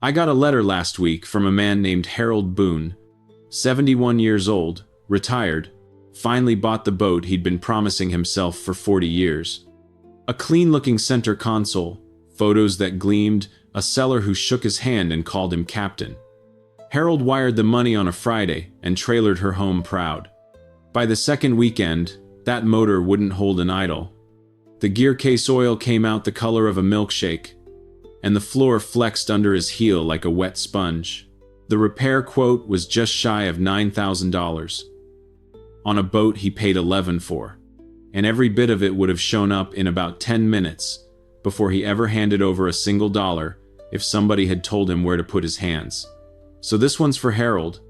I got a letter last week from a man named Harold Boone, 71 years old, retired, finally bought the boat he'd been promising himself for 40 years. A clean-looking center console, photos that gleamed, a seller who shook his hand and called him captain. Harold wired the money on a Friday and trailered her home proud. By the second weekend, that motor wouldn't hold an idle. The gear case oil came out the color of a milkshake, and the floor flexed under his heel like a wet sponge. The repair quote was just shy of $9,000. On a boat he paid $11,000 for, and every bit of it would have shown up in about 10 minutes before he ever handed over a single dollar if somebody had told him where to put his hands. So this one's for Harold,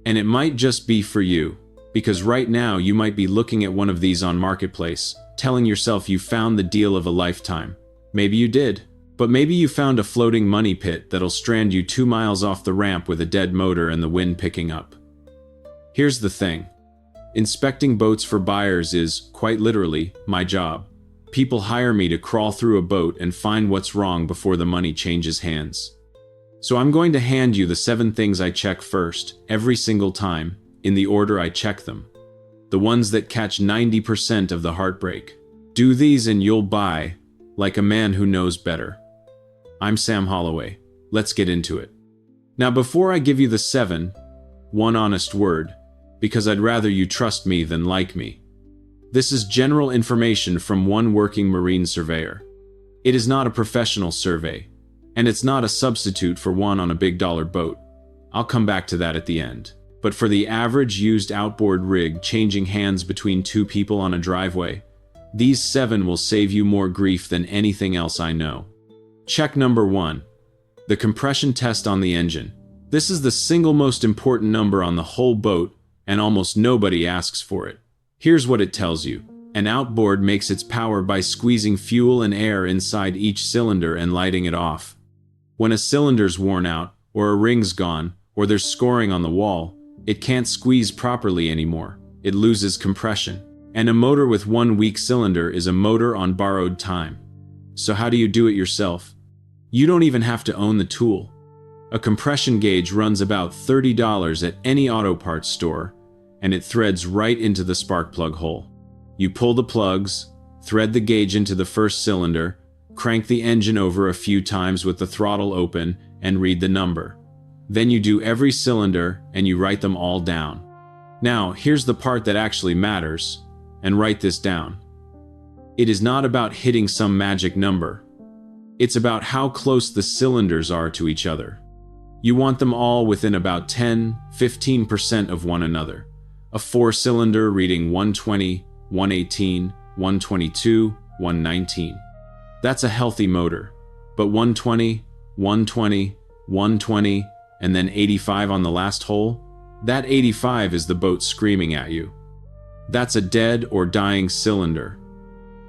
and it might just be for you, because right now you might be looking at one of these on Marketplace, telling yourself you found the deal of a lifetime. Maybe you did, but maybe you found a floating money pit that'll strand you 2 miles off the ramp with a dead motor and the wind picking up. Here's the thing. Inspecting boats for buyers is, quite literally, my job. People hire me to crawl through a boat and find what's wrong before the money changes hands. So I'm going to hand you the 7 things I check first, every single time, in the order I check them. The ones that catch 90% of the heartbreak. Do these and you'll buy, like a man who knows better. I'm Sam Holloway. Let's get into it. Now before I give you the 7, one honest word, because I'd rather you trust me than like me. This is general information from one working marine surveyor. It is not a professional survey, and it's not a substitute for one on a big dollar boat. I'll come back to that at the end. But for the average used outboard rig changing hands between 2 people on a driveway, these 7 will save you more grief than anything else I know. Check number 1. The compression test on the engine. This is the single most important number on the whole boat, and almost nobody asks for it. Here's what it tells you. An outboard makes its power by squeezing fuel and air inside each cylinder and lighting it off. When a cylinder's worn out, or a ring's gone, or there's scoring on the wall, it can't squeeze properly anymore. It loses compression. And a motor with 1 weak cylinder is a motor on borrowed time. So how do you do it yourself? You don't even have to own the tool. A compression gauge runs about $30 at any auto parts store, and it threads right into the spark plug hole. You pull the plugs, thread the gauge into the first cylinder, crank the engine over a few times with the throttle open, and read the number. Then you do every cylinder and you write them all down. Now, here's the part that actually matters, and write this down. It is not about hitting some magic number. It's about how close the cylinders are to each other. You want them all within about 10–15% of one another. A 4-cylinder reading 120, 118, 122, 119. That's a healthy motor. But 120, 120, 120, and then 85 on the last hole? That 85 is the boat screaming at you. That's a dead or dying cylinder.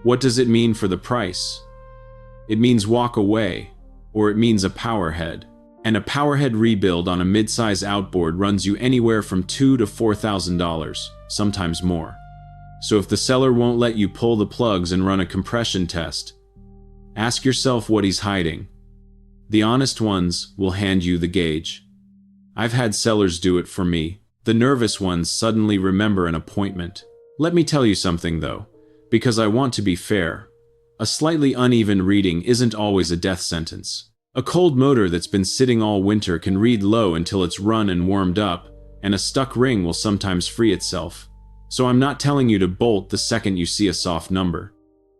What does it mean for the price? It means walk away, or it means a powerhead. And a powerhead rebuild on a mid-size outboard runs you anywhere from $2,000 to $4,000, sometimes more. So if the seller won't let you pull the plugs and run a compression test, ask yourself what he's hiding. The honest ones will hand you the gauge. I've had sellers do it for me. The nervous ones suddenly remember an appointment. Let me tell you something though, because I want to be fair. A slightly uneven reading isn't always a death sentence. A cold motor that's been sitting all winter can read low until it's run and warmed up, and a stuck ring will sometimes free itself. So I'm not telling you to bolt the second you see a soft number.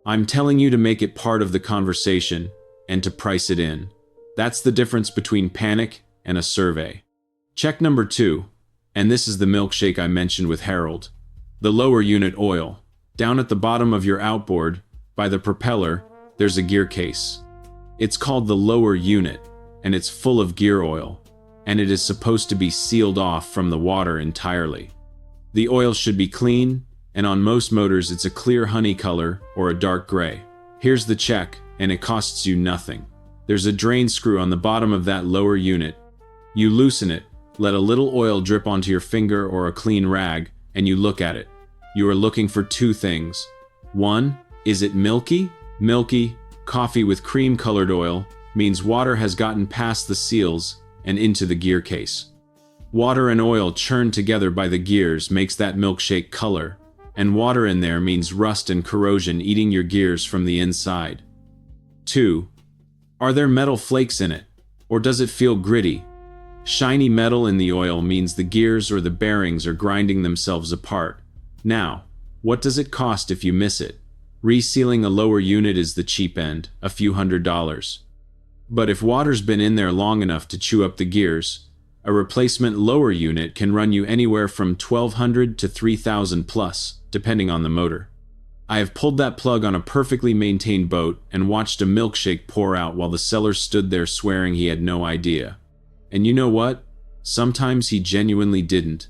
I'm telling you to make it part of the conversation and to price it in. That's the difference between panic and a survey. Check number 2, and this is the milkshake I mentioned with Harold. The lower unit oil. Down at the bottom of your outboard, by the propeller, there's a gear case. It's called the lower unit, and it's full of gear oil, and it is supposed to be sealed off from the water entirely. The oil should be clean, and on most motors it's a clear honey color or a dark gray. Here's the check, and it costs you nothing. There's a drain screw on the bottom of that lower unit. You loosen it, let a little oil drip onto your finger or a clean rag, and you look at it. You are looking for 2 things. 1, is it milky? Milky, coffee with cream-colored oil, means water has gotten past the seals and into the gear case. Water and oil churned together by the gears makes that milkshake color, and water in there means rust and corrosion eating your gears from the inside. 2. Are there metal flakes in it, or does it feel gritty? Shiny metal in the oil means the gears or the bearings are grinding themselves apart. Now, what does it cost if you miss it? Resealing a lower unit is the cheap end, a few $100s. But if water's been in there long enough to chew up the gears, a replacement lower unit can run you anywhere from $1,200 to $3,000 plus, depending on the motor. I have pulled that plug on a perfectly maintained boat and watched a milkshake pour out while the seller stood there swearing he had no idea. And you know what? Sometimes he genuinely didn't.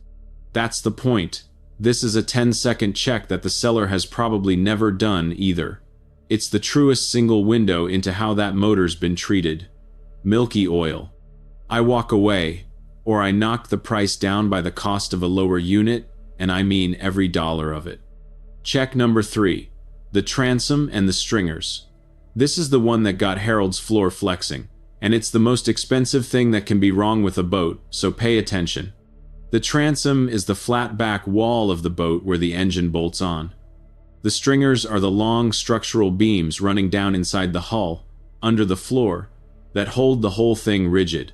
That's the point. This is a 10-second check that the seller has probably never done either. It's the truest single window into how that motor's been treated. Milky oil. I walk away, or I knock the price down by the cost of a lower unit, and I mean every dollar of it. Check number 3. The transom and the stringers. This is the one that got Harold's floor flexing, and it's the most expensive thing that can be wrong with a boat, so pay attention. The transom is the flat back wall of the boat where the engine bolts on. The stringers are the long structural beams running down inside the hull, under the floor, that hold the whole thing rigid.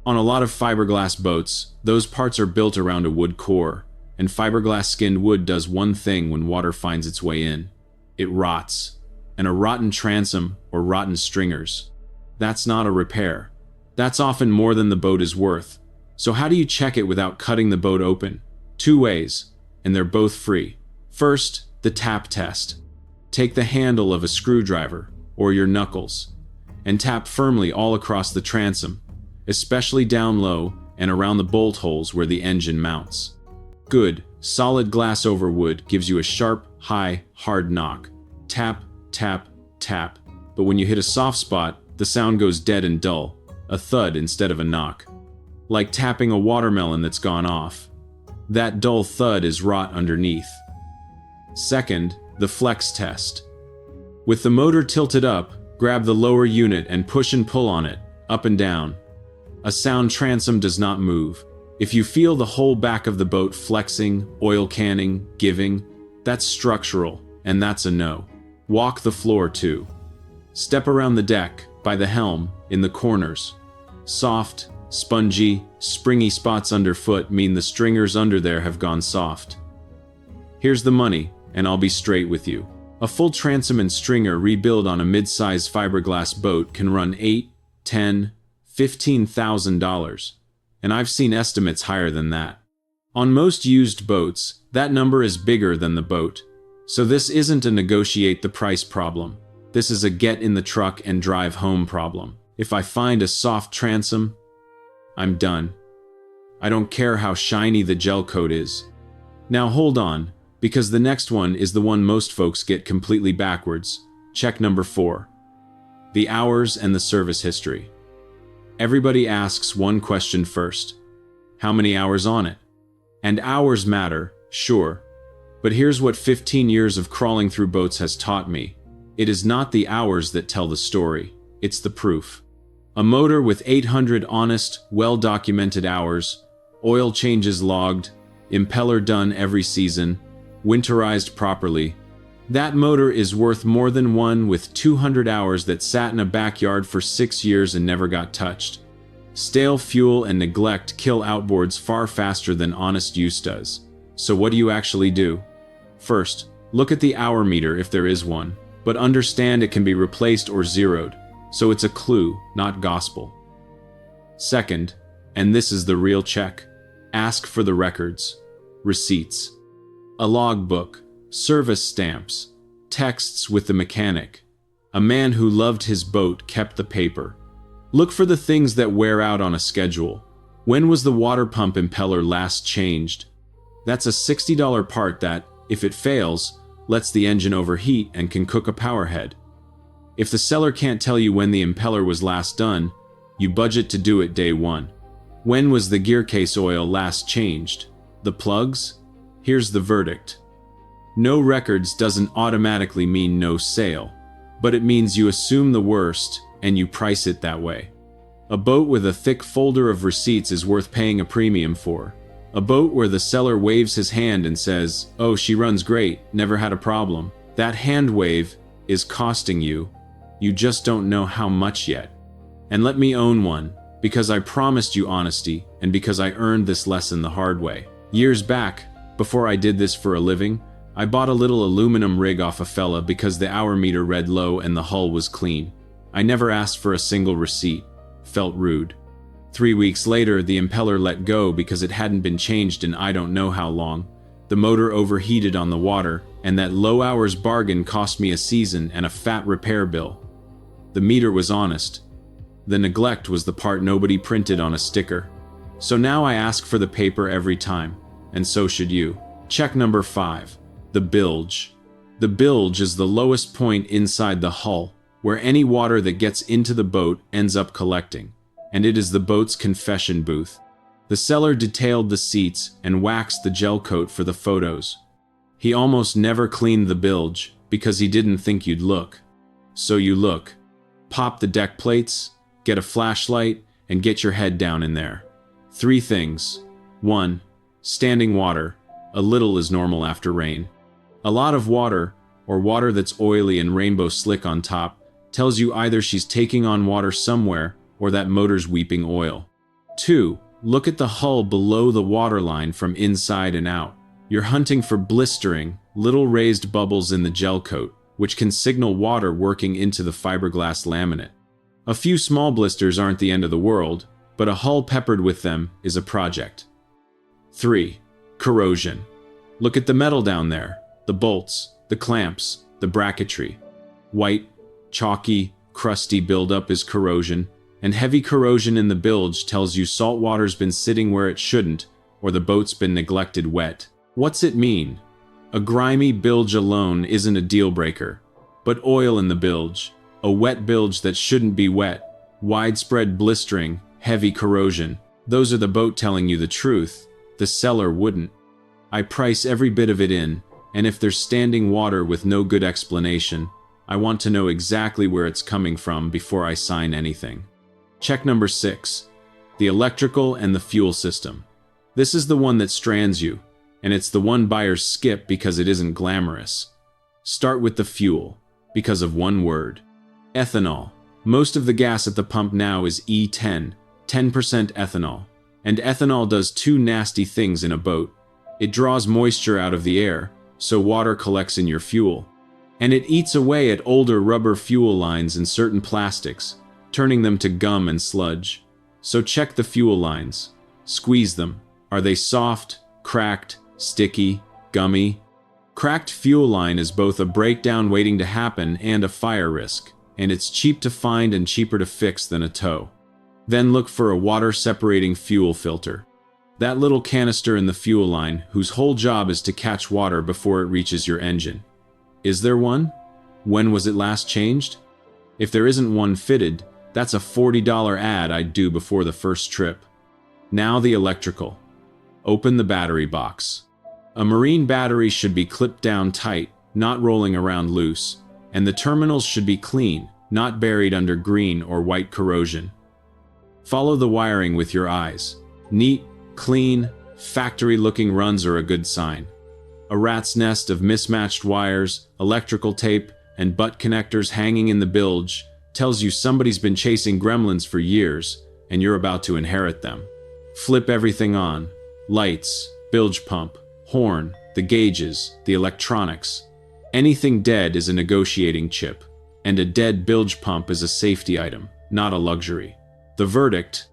On a lot of fiberglass boats, those parts are built around a wood core, and fiberglass skinned wood does one thing when water finds its way in. It rots. And a rotten transom or rotten stringers, that's not a repair. That's often more than the boat is worth. So how do you check it without cutting the boat open? 2 ways, and they're both free. First, the tap test. Take the handle of a screwdriver, or your knuckles, and tap firmly all across the transom, especially down low and around the bolt holes where the engine mounts. Good, solid glass over wood gives you a sharp, high, hard knock. Tap, tap, tap. But when you hit a soft spot, the sound goes dead and dull, a thud instead of a knock. Like tapping a watermelon that's gone off. That dull thud is rot underneath. Second, the flex test. With the motor tilted up, grab the lower unit and push and pull on it, up and down. A sound transom does not move. If you feel the whole back of the boat flexing, oil canning, giving, that's structural, and that's a no. Walk the floor too. Step around the deck, by the helm, in the corners. Soft, spongy, springy spots underfoot mean the stringers under there have gone soft. Here's the money, and I'll be straight with you. A full transom and stringer rebuild on a mid-sized fiberglass boat can run $8, $10, $15,000, and I've seen estimates higher than that. On most used boats, that number is bigger than the boat. So this isn't a negotiate the price problem. This is a get in the truck and drive home problem. If I find a soft transom, I'm done. I don't care how shiny the gel coat is. Now hold on, because the next one is the one most folks get completely backwards. Check number 4. The hours and the service history. Everybody asks one question first. How many hours on it? And hours matter, sure. But here's what 15 years of crawling through boats has taught me. It is not the hours that tell the story, it's the proof. A motor with 800 honest, well-documented hours, oil changes logged, impeller done every season, winterized properly. That motor is worth more than one with 200 hours that sat in a backyard for 6 years and never got touched. Stale fuel and neglect kill outboards far faster than honest use does. So what do you actually do? First, look at the hour meter if there is one, but understand it can be replaced or zeroed, so it's a clue, not gospel. Second, and this is the real check, ask for the records, receipts. A logbook, service stamps, texts with the mechanic. A man who loved his boat kept the paper. Look for the things that wear out on a schedule. When was the water pump impeller last changed? That's a $60 part that, if it fails, lets the engine overheat and can cook a power head. If the seller can't tell you when the impeller was last done, you budget to do it day one. When was the gear case oil last changed? The plugs? Here's the verdict. No records doesn't automatically mean no sale, but it means you assume the worst and you price it that way. A boat with a thick folder of receipts is worth paying a premium for. A boat where the seller waves his hand and says, "Oh, she runs great, never had a problem." That hand wave is costing you. You just don't know how much yet. And let me own one, because I promised you honesty, and because I earned this lesson the hard way. Years back, before I did this for a living, I bought a little aluminum rig off a fella because the hour meter read low and the hull was clean. I never asked for a single receipt. Felt rude. 3 weeks later, the impeller let go because it hadn't been changed in I don't know how long. The motor overheated on the water, and that low hours bargain cost me a season and a fat repair bill. The meter was honest. The neglect was the part nobody printed on a sticker. So now I ask for the paper every time, and so should you. Check number 5. The bilge. The bilge is the lowest point inside the hull, where any water that gets into the boat ends up collecting, and it is the boat's confession booth. The seller detailed the seats and waxed the gel coat for the photos. He almost never cleaned the bilge because he didn't think you'd look. So you look. Pop the deck plates, get a flashlight, and get your head down in there. 3 things. 1. Standing water. A little is normal after rain. A lot of water, or water that's oily and rainbow slick on top, tells you either she's taking on water somewhere or that motor's weeping oil. 2. Look at the hull below the waterline from inside and out. You're hunting for blistering, little raised bubbles in the gel coat, which can signal water working into the fiberglass laminate. A few small blisters aren't the end of the world, but a hull peppered with them is a project. 3. Corrosion. Look at the metal down there, the bolts, the clamps, the bracketry. White, chalky, crusty buildup is corrosion, and heavy corrosion in the bilge tells you salt water's been sitting where it shouldn't, or the boat's been neglected wet. What's it mean? A grimy bilge alone isn't a deal breaker, but oil in the bilge, a wet bilge that shouldn't be wet, widespread blistering, heavy corrosion, those are the boat telling you the truth. The seller wouldn't. I price every bit of it in, and if there's standing water with no good explanation, I want to know exactly where it's coming from before I sign anything. Check number 6. The electrical and the fuel system. This is the one that strands you, and it's the one buyers skip because it isn't glamorous. Start with the fuel, because of one word. Ethanol. Most of the gas at the pump now is E10, 10% ethanol. And ethanol does 2 nasty things in a boat. It draws moisture out of the air, so water collects in your fuel. And it eats away at older rubber fuel lines and certain plastics, turning them to gum and sludge. So check the fuel lines. Squeeze them. Are they soft, cracked, sticky, gummy? Cracked fuel line is both a breakdown waiting to happen and a fire risk, and it's cheap to find and cheaper to fix than a tow. Then look for a water-separating fuel filter. That little canister in the fuel line whose whole job is to catch water before it reaches your engine. Is there one? When was it last changed? If there isn't one fitted, that's a $40 ad I'd do before the first trip. Now the electrical. Open the battery box. A marine battery should be clipped down tight, not rolling around loose, and the terminals should be clean, not buried under green or white corrosion. Follow the wiring with your eyes. Neat, clean, factory-looking runs are a good sign. A rat's nest of mismatched wires, electrical tape, and butt connectors hanging in the bilge tells you somebody's been chasing gremlins for years, and you're about to inherit them. Flip everything on. Lights, bilge pump, horn, the gauges, the electronics. Anything dead is a negotiating chip, and a dead bilge pump is a safety item, not a luxury. The verdict?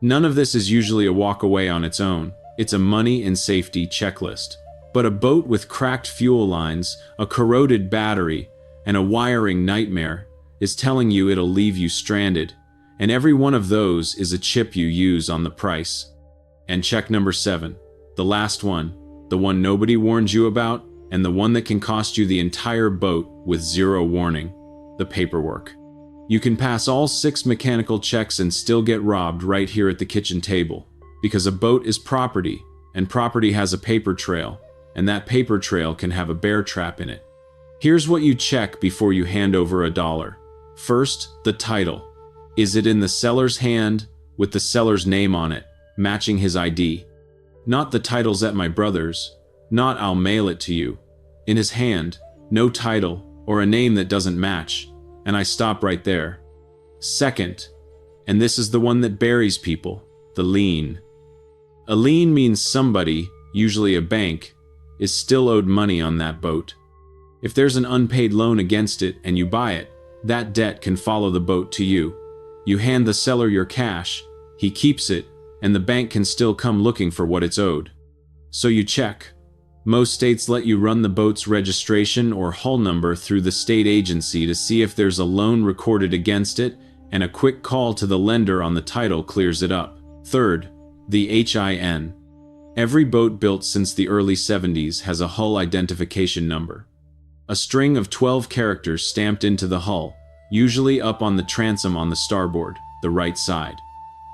None of this is usually a walk away on its own. It's a money and safety checklist. But a boat with cracked fuel lines, a corroded battery, and a wiring nightmare is telling you it'll leave you stranded, and every one of those is a chip you use on the price. And check number 7, the last one, the one nobody warned you about, and the one that can cost you the entire boat with 0 warning, the paperwork. You can pass all 6 mechanical checks and still get robbed right here at the kitchen table, because a boat is property, and property has a paper trail, and that paper trail can have a bear trap in it. Here's what you check before you hand over $1. First, the title. Is it in the seller's hand with the seller's name on it, matching his ID? Not the title's at my brother's, not I'll mail it to you. In his hand, no title or a name that doesn't match, and I stop right there. Second, and this is the one that buries people, the lien. A lien means somebody, usually a bank, is still owed money on that boat. If there's an unpaid loan against it and you buy it, that debt can follow the boat to you. You hand the seller your cash, he keeps it, and the bank can still come looking for what it's owed. So you check. Most states let you run the boat's registration or hull number through the state agency to see if there's a loan recorded against it, and a quick call to the lender on the title clears it up. Third, the HIN. Every boat built since the early 70s has a hull identification number. A string of 12 characters stamped into the hull, usually up on the transom on the starboard, the right side.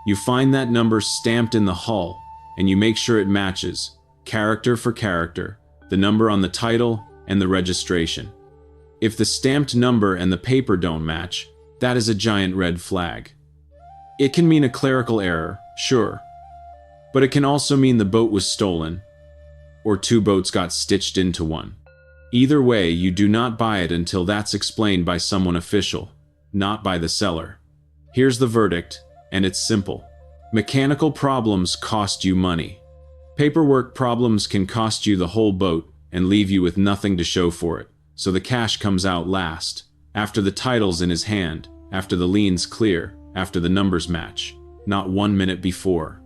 You find that number stamped in the hull, and you make sure it matches, character for character, the number on the title and the registration. If the stamped number and the paper don't match, that is a giant red flag. It can mean a clerical error, sure, but it can also mean the boat was stolen, or two boats got stitched into one. Either way, you do not buy it until that's explained by someone official, not by the seller. Here's the verdict, and it's simple. Mechanical problems cost you money. Paperwork problems can cost you the whole boat and leave you with nothing to show for it, so the cash comes out last, after the title's in his hand, after the lien's clear, after the numbers match, not 1 minute before.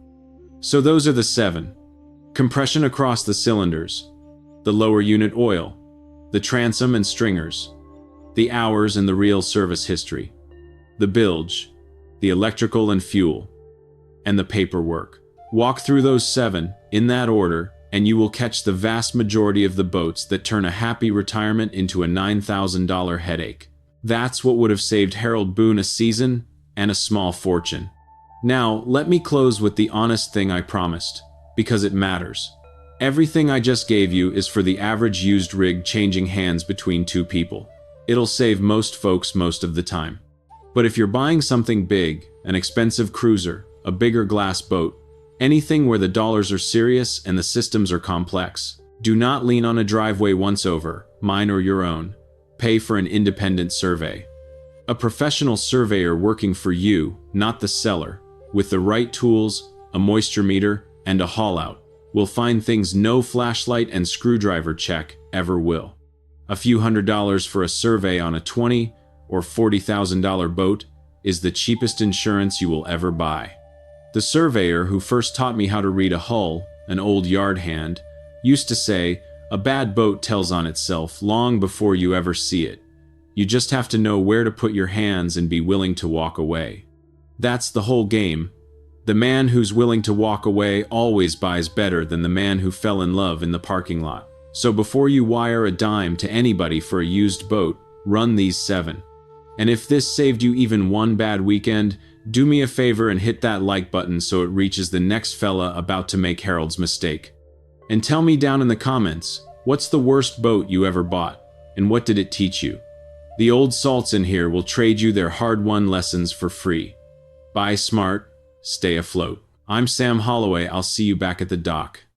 So those are the 7. Compression across the cylinders, the lower unit oil, the transom and stringers, the hours and the real service history, the bilge, the electrical and fuel, and the paperwork. Walk through those 7, in that order, and you will catch the vast majority of the boats that turn a happy retirement into a $9,000 headache. That's what would have saved Harold Boone a season and a small fortune. Now, let me close with the honest thing I promised, because it matters. Everything I just gave you is for the average used rig changing hands between two people. It'll save most folks most of the time. But if you're buying something big, an expensive cruiser, a bigger glass boat, anything where the dollars are serious and the systems are complex, do not lean on a driveway once over, mine or your own. Pay for an independent survey. A professional surveyor working for you, not the seller, with the right tools, a moisture meter, and a haul out, will find things no flashlight and screwdriver check ever will. A few $100s for a survey on a $20,000 or $40,000 boat is the cheapest insurance you will ever buy. The surveyor who first taught me how to read a hull, an old yard hand, used to say, "A bad boat tells on itself long before you ever see it. You just have to know where to put your hands and be willing to walk away." That's the whole game. The man who's willing to walk away always buys better than the man who fell in love in the parking lot. So before you wire a dime to anybody for a used boat, run these 7. And if this saved you even one bad weekend, do me a favor and hit that like button so it reaches the next fella about to make Harold's mistake. And tell me down in the comments, what's the worst boat you ever bought, and what did it teach you? The old salts in here will trade you their hard-won lessons for free. Buy smart, stay afloat. I'm Sam Holloway. I'll see you back at the dock.